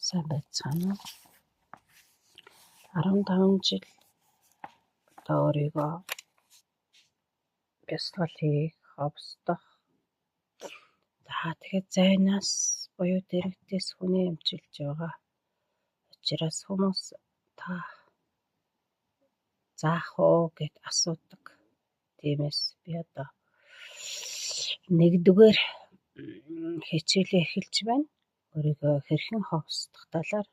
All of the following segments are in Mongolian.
Сайн байцгаана уу? 15 жил одоо өөрийгөө бясалгал хийх, ховсдох. Тэгэхээр зайнаас буюу дэрэгдээс хүний эмчилж байгаа. Учираас хүмүүс та заах уу гэд асуудаг. Тиймээс би одоо нэгдүгээр хичээлээ эхэлж байна. Өөрийгөө хэрхэн ховсдох талаар.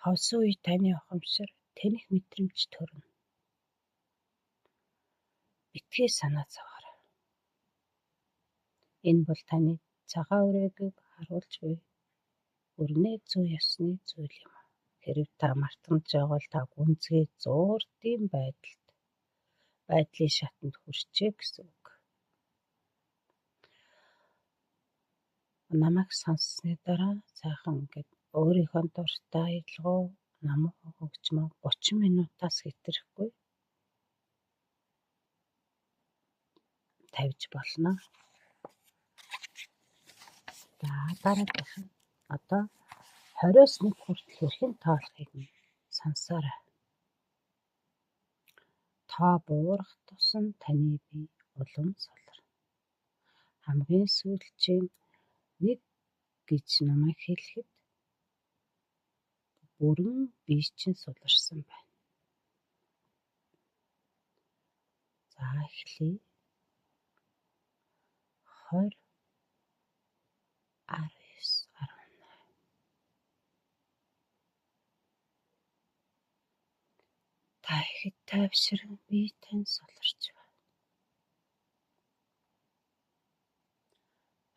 Ховсон үе таны ухамсар тэнэх мэдрэмж төрнө. Битгий санаа зовоорой. Энэ бол таны цагаан үрээгийг харуулж буй өрнөө зүй ёсны зүйл юм. Хэрэв та мартамж байгаа бол та гүнзгий зуурдын байдлын шатанд хүрчээ гэсэн үг. Намайг сонссны дараа сайхан ингээд өөрийнхөө дуртай аялгаа намайг хөгжмөө 30 минутаас хэтрэхгүй тавьж болно. Дараагийнх нь одоо 20-с 1 хүртэл хэрхэн тоолохыг сонсоорой. Тоо буурах тусам таны бие улам солирно. Хамгийн сүүлчийн 1 гэж намайг хэлэхэд бүрэн бие чинь суларсан байна. За эхлэе. 20, 19, 18. Та ихэд тайвширан бие тань суларч байна.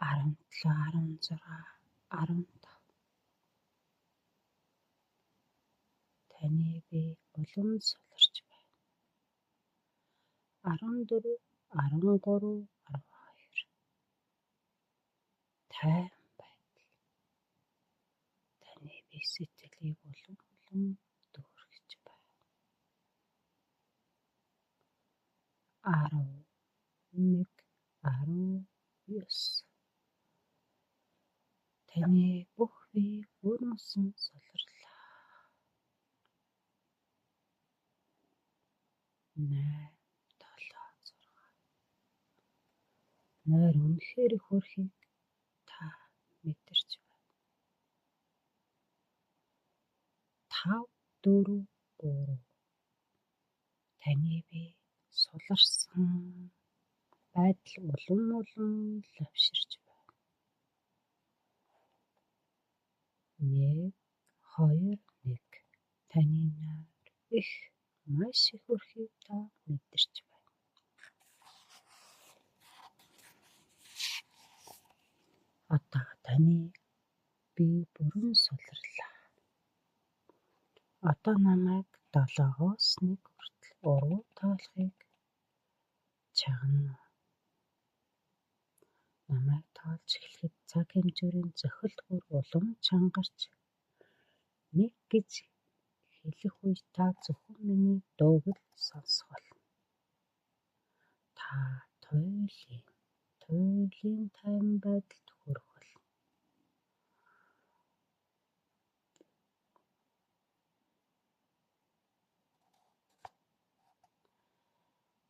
17, 16, 15. Таны бие улам суларч байна. 14, 13, 12. Тайван байдал. Таны бие сэтгэлийг улам дүүргэж байна. 11, 19. Таны бүх бие бүр мөсөн суларлаа. 8, 7, 6. Нойр үнэхээр их өрхийг та мэдэрч байна. 5, 4, 3. Таны бие суларсан байдал улам лавширч байна. 1, 2, 1. Таны нойр маш их өрхийг та мэдэрч байна. Одоо таны бие бүрэн суларлаа. Одоо намайг 7-оос 1 хүртэл уруу тоолохыг чагна. Намайг тоолж эхлэхэд цаг хэмжүүрийн зохилт бүр улам чангарч 1 гэж хэлэх үе та зөвхөн миний дууг л сонсох болно. Та туйлын тайван байдалд хүрэх болно.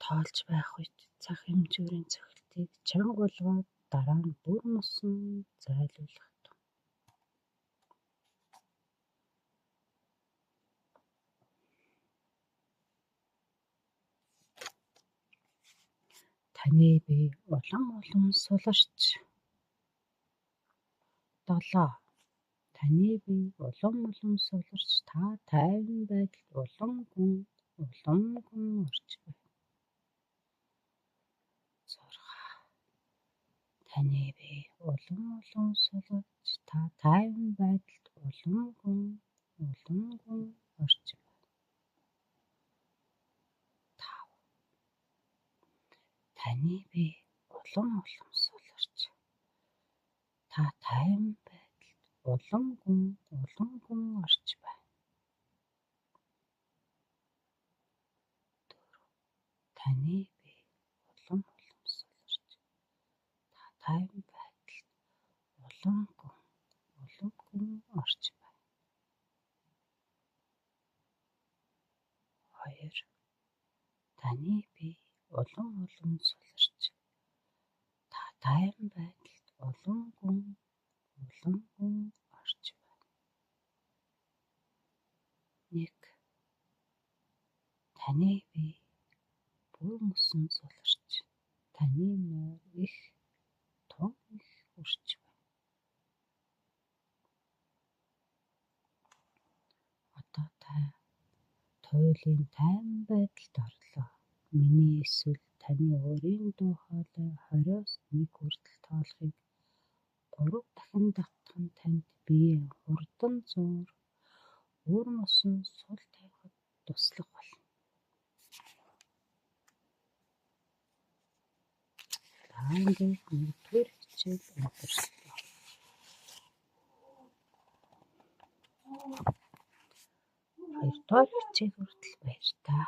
Тоолж байх үед цаг хэмжүүрийн зохилтыг чанга болгоод дараа нь бүр мөсөн зайлуулах ёс. Таны бие улам суларч 7. Таны бие улам суларч та тайван байдалд улам гүн орж байна. 6. Таны бие улам суларч та тайван байдалд улам гүн орж байна. 5. Таны бие улам суларч та тайван байдалд улам гүн орж байна. 4. Таны бие улам суларч та улам суларч та тайван байдалд улам гүн орж байна. Нэг таны бие бүр мөсөн суларч таны нойр их том их хүрч байна. Одоо та туйлын тайван байдалд орлоо. Миний эсвэл таны өөрийн дуу хоолой 20-оос 1 хүртэл тоолохыг 3 дахин давтах нь танд биеийн хурдан зуур өр мөсөн сул тавихад туслах болно. Та ингээд 1-р хичээл өнгөрслөө. 2-р хичээл хүртэл баяр таа.